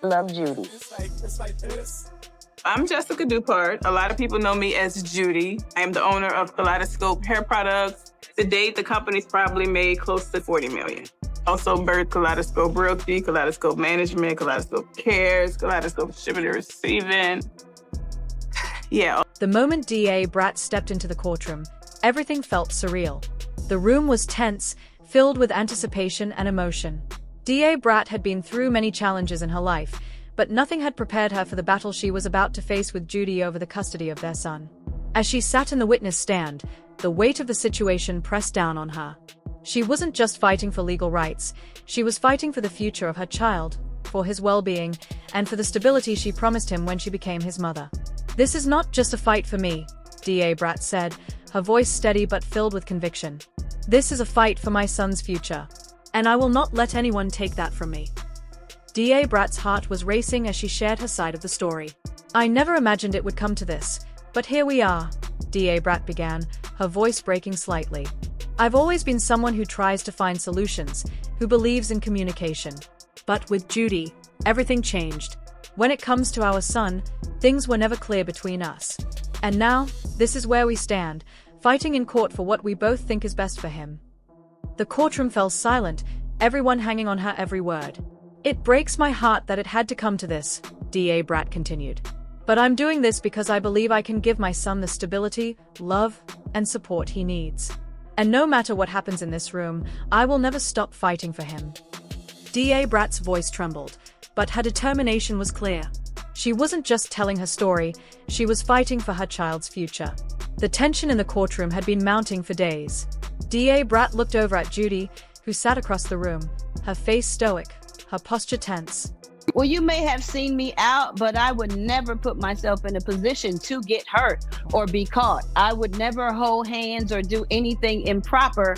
Love Judy. I'm Jessica Dupart. A lot of people know me as Judy. I am the owner of Kaleidoscope Hair Products. To date, the company's probably made close to $40 million. Also birthed Kaleidoscope Realty, Kaleidoscope Management, Kaleidoscope Cares, Kaleidoscope Shipping and Receiving. Yeah. The moment DA Brat stepped into the courtroom, everything felt surreal. The room was tense, filled with anticipation and emotion. DA Brat had been through many challenges in her life, but nothing had prepared her for the battle she was about to face with Judy over the custody of their son. As she sat in the witness stand, the weight of the situation pressed down on her. She wasn't just fighting for legal rights, she was fighting for the future of her child, for his well-being, and for the stability she promised him when she became his mother. "This is not just a fight for me," DA Brat said, her voice steady but filled with conviction. "This is a fight for my son's future, and I will not let anyone take that from me." DA Brat's heart was racing as she shared her side of the story. "I never imagined it would come to this, but here we are," DA Brat began, her voice breaking slightly. "I've always been someone who tries to find solutions, who believes in communication. But with Judy, everything changed. When it comes to our son, things were never clear between us. And now, this is where we stand, fighting in court for what we both think is best for him." The courtroom fell silent, everyone hanging on her every word. "It breaks my heart that it had to come to this," DA Brat continued. "But I'm doing this because I believe I can give my son the stability, love, and support he needs. And no matter what happens in this room, I will never stop fighting for him." DA Brat's voice trembled, but her determination was clear. She wasn't just telling her story, she was fighting for her child's future. The tension in the courtroom had been mounting for days. DA Brat looked over at Judy, who sat across the room, her face stoic, her posture tense. "Well, you may have seen me out, but I would never put myself in a position to get hurt or be caught. I would never hold hands or do anything improper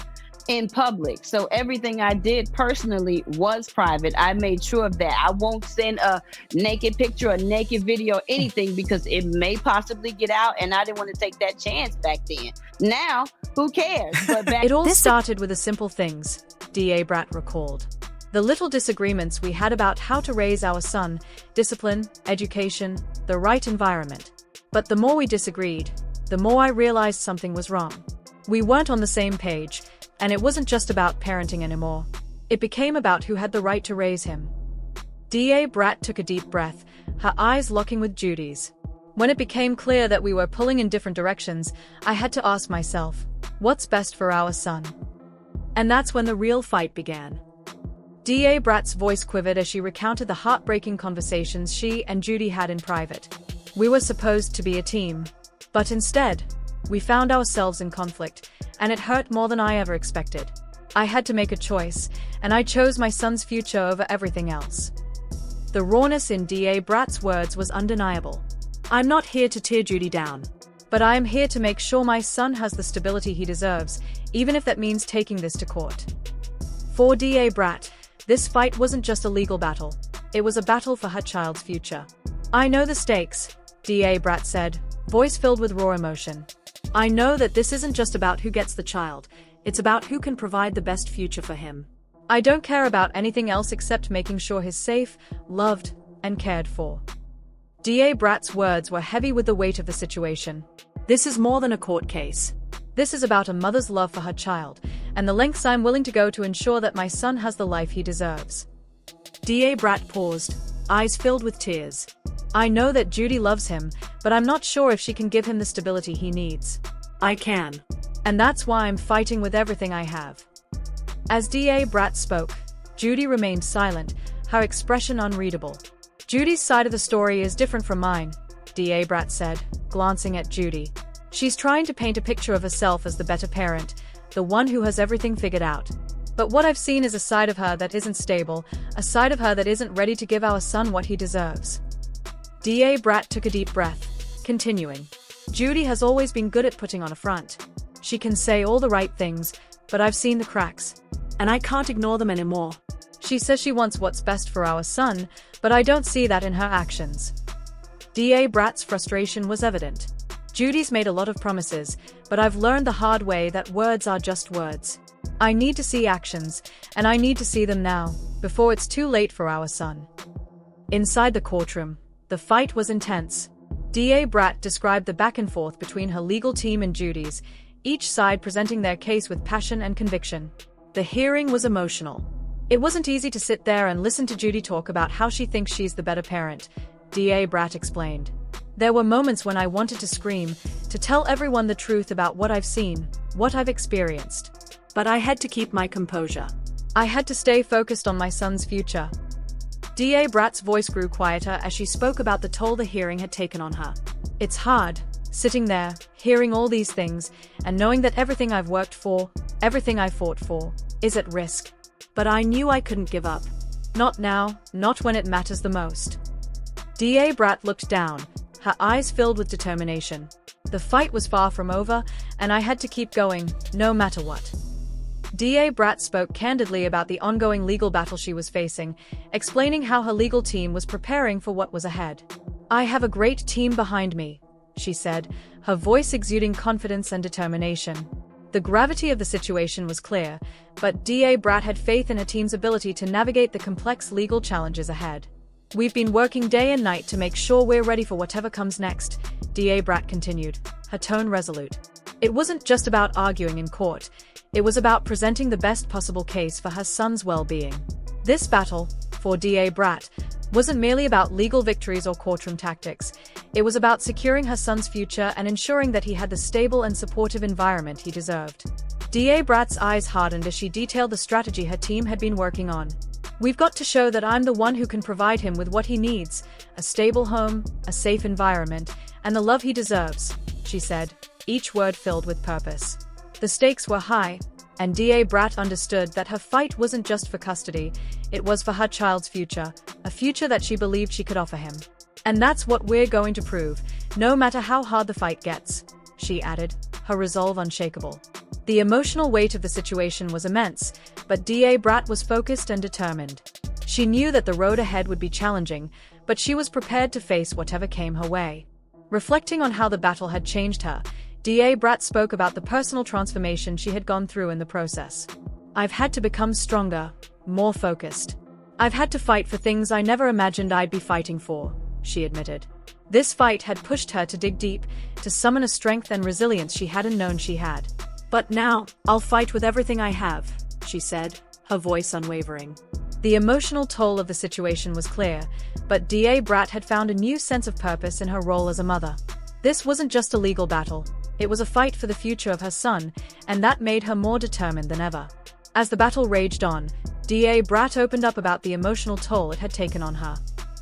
in public. So everything I did personally was private. I made sure of that. I won't send a naked picture, a naked video, anything, because it may possibly get out, and I didn't want to take that chance back then. Now, who cares?" But back "It all started with the simple things," DA Brat recalled. "The little disagreements we had about how to raise our son, discipline, education, the right environment. But the more we disagreed, the more I realized something was wrong. We weren't on the same page, and it wasn't just about parenting anymore. It became about who had the right to raise him." DA Brat took a deep breath, her eyes locking with Judy's. "When it became clear that we were pulling in different directions, I had to ask myself, what's best for our son? And that's when the real fight began." DA Brat's voice quivered as she recounted the heartbreaking conversations she and Judy had in private. "We were supposed to be a team, but instead, we found ourselves in conflict, and it hurt more than I ever expected. I had to make a choice, and I chose my son's future over everything else." The rawness in DA Brat's words was undeniable. "I'm not here to tear Judy down, but I am here to make sure my son has the stability he deserves, even if that means taking this to court." For DA Brat, this fight wasn't just a legal battle, it was a battle for her child's future. "I know the stakes," DA Brat said, voice filled with raw emotion. "I know that this isn't just about who gets the child, it's about who can provide the best future for him. I don't care about anything else except making sure he's safe, loved, and cared for." DA Brat's words were heavy with the weight of the situation. "This is more than a court case. This is about a mother's love for her child, and the lengths I'm willing to go to ensure that my son has the life he deserves." DA Brat paused, eyes filled with tears. "I know that Judy loves him, but I'm not sure if she can give him the stability he needs. I can. And that's why I'm fighting with everything I have." As DA Brat spoke, Judy remained silent, her expression unreadable. "Judy's side of the story is different from mine," DA Brat said, glancing at Judy. "She's trying to paint a picture of herself as the better parent, the one who has everything figured out. But what I've seen is a side of her that isn't stable, a side of her that isn't ready to give our son what he deserves." DA Brat took a deep breath, continuing. "Judy has always been good at putting on a front. She can say all the right things, but I've seen the cracks, and I can't ignore them anymore. She says she wants what's best for our son, but I don't see that in her actions." DA Brat's frustration was evident. "Judy's made a lot of promises, but I've learned the hard way that words are just words. I need to see actions, and I need to see them now, before it's too late for our son." Inside the courtroom, the fight was intense. DA Brat described the back and forth between her legal team and Judy's, each side presenting their case with passion and conviction. The hearing was emotional. It wasn't easy to sit there and listen to Judy talk about how she thinks she's the better parent, DA Brat explained. There were moments when I wanted to scream, to tell everyone the truth about what I've seen, what I've experienced. But I had to keep my composure. I had to stay focused on my son's future. DA Brat's voice grew quieter as she spoke about the toll the hearing had taken on her. It's hard, sitting there, hearing all these things, and knowing that everything I've worked for, everything I fought for, is at risk. But I knew I couldn't give up. Not now, not when it matters the most. DA Brat looked down, her eyes filled with determination. The fight was far from over, and I had to keep going, no matter what. DA Brat spoke candidly about the ongoing legal battle she was facing, explaining how her legal team was preparing for what was ahead. I have a great team behind me, she said, her voice exuding confidence and determination. The gravity of the situation was clear, but DA Brat had faith in her team's ability to navigate the complex legal challenges ahead. We've been working day and night to make sure we're ready for whatever comes next, DA Brat continued, her tone resolute. It wasn't just about arguing in court. It was about presenting the best possible case for her son's well-being. This battle, for DA Brat, wasn't merely about legal victories or courtroom tactics. It was about securing her son's future and ensuring that he had the stable and supportive environment he deserved. DA Brat's eyes hardened as she detailed the strategy her team had been working on. We've got to show that I'm the one who can provide him with what he needs, a stable home, a safe environment, and the love he deserves, she said, each word filled with purpose. The stakes were high, and DA Brat understood that her fight wasn't just for custody, it was for her child's future, a future that she believed she could offer him. And that's what we're going to prove, no matter how hard the fight gets, she added, her resolve unshakable. The emotional weight of the situation was immense, but DA Brat was focused and determined. She knew that the road ahead would be challenging, but she was prepared to face whatever came her way. Reflecting on how the battle had changed her, DA Brat spoke about the personal transformation she had gone through in the process. I've had to become stronger, more focused. I've had to fight for things I never imagined I'd be fighting for, she admitted. This fight had pushed her to dig deep, to summon a strength and resilience she hadn't known she had. But now, I'll fight with everything I have, she said, her voice unwavering. The emotional toll of the situation was clear, but DA Brat had found a new sense of purpose in her role as a mother. This wasn't just a legal battle. It was a fight for the future of her son, and that made her more determined than ever. As the battle raged on, DA Brat opened up about the emotional toll it had taken on her.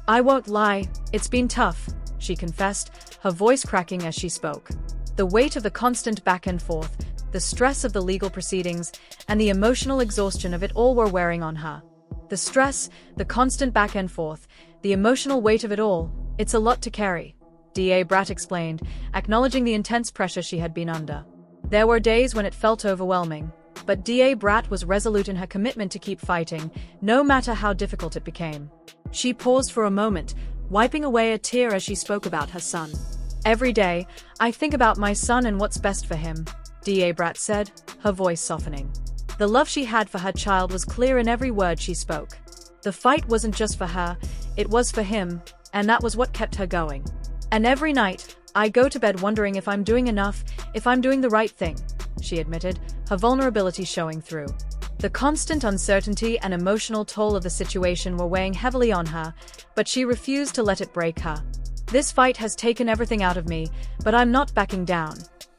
I won't lie, it's been tough, she confessed, her voice cracking as she spoke. The weight of the constant back and forth, the stress of the legal proceedings, and the emotional exhaustion of it all were wearing on her. The stress, the constant back and forth, the emotional weight of it all, it's a lot to carry, DA Brat explained, acknowledging the intense pressure she had been under. There were days when it felt overwhelming, but DA Brat was resolute in her commitment to keep fighting, no matter how difficult it became. She paused for a moment, wiping away a tear as she spoke about her son. Every day, I think about my son and what's best for him, DA Brat said, her voice softening. The love she had for her child was clear in every word she spoke. The fight wasn't just for her, it was for him, and that was what kept her going. And every night, I go to bed wondering if I'm doing enough, if I'm doing the right thing, she admitted, her vulnerability showing through. The constant uncertainty and emotional toll of the situation were weighing heavily on her, but she refused to let it break her. This fight has taken everything out of me, but I'm not backing down,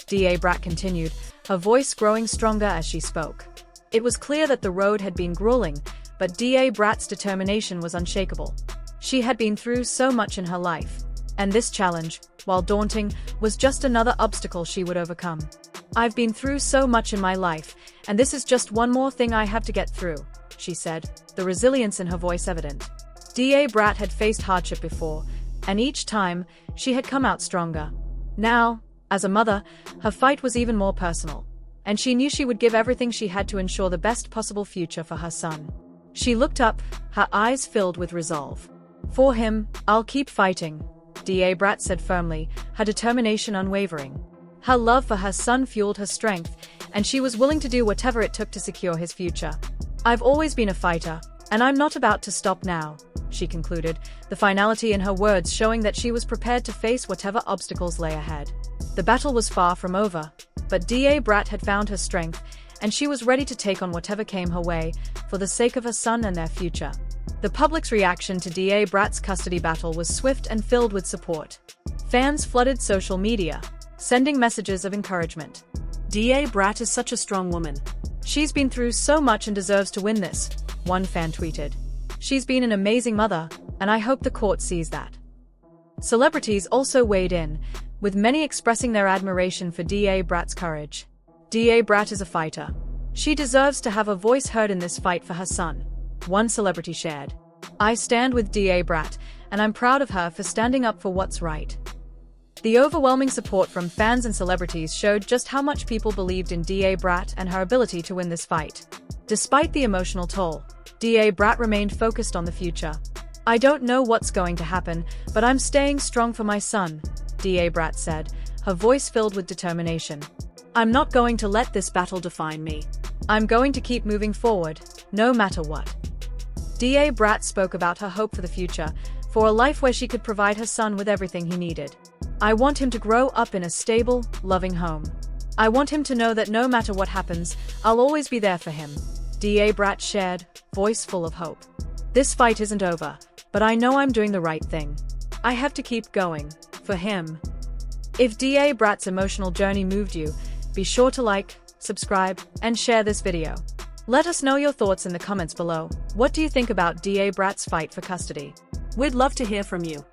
DA Brat continued, her voice growing stronger as she spoke. It was clear that the road had been grueling, but DA Brat's determination was unshakable. She had been through so much in her life, and this challenge, while daunting, was just another obstacle she would overcome. I've been through so much in my life, and this is just one more thing I have to get through, she said, the resilience in her voice evident. DA Brat had faced hardship before, and each time, she had come out stronger. Now, as a mother, her fight was even more personal, and she knew she would give everything she had to ensure the best possible future for her son. She looked up, her eyes filled with resolve. For him, I'll keep fighting, DA Brat said firmly, her determination unwavering. Her love for her son fueled her strength, and she was willing to do whatever it took to secure his future. I've always been a fighter, and I'm not about to stop now, she concluded, the finality in her words showing that she was prepared to face whatever obstacles lay ahead. The battle was far from over, but DA Brat had found her strength, and she was ready to take on whatever came her way, for the sake of her son and their future. The public's reaction to DA Brat's custody battle was swift and filled with support. Fans flooded social media, sending messages of encouragement. DA Brat is such a strong woman. She's been through so much and deserves to win this, one fan tweeted. She's been an amazing mother, and I hope the court sees that. Celebrities also weighed in, with many expressing their admiration for DA Brat's courage. DA Brat is a fighter. She deserves to have a voice heard in this fight for her son, one celebrity shared. I stand with DA Brat, and I'm proud of her for standing up for what's right. The overwhelming support from fans and celebrities showed just how much people believed in DA Brat and her ability to win this fight. Despite the emotional toll, DA Brat remained focused on the future. I don't know what's going to happen, but I'm staying strong for my son, DA Brat said, her voice filled with determination. I'm not going to let this battle define me. I'm going to keep moving forward, no matter what. DA Brat spoke about her hope for the future, for a life where she could provide her son with everything he needed. I want him to grow up in a stable, loving home. I want him to know that no matter what happens, I'll always be there for him, DA Brat shared, voice full of hope. This fight isn't over, but I know I'm doing the right thing. I have to keep going, for him. If DA Brat's emotional journey moved you, be sure to like, subscribe, and share this video. Let us know your thoughts in the comments below. What do you think about DA Brat's fight for custody? We'd love to hear from you.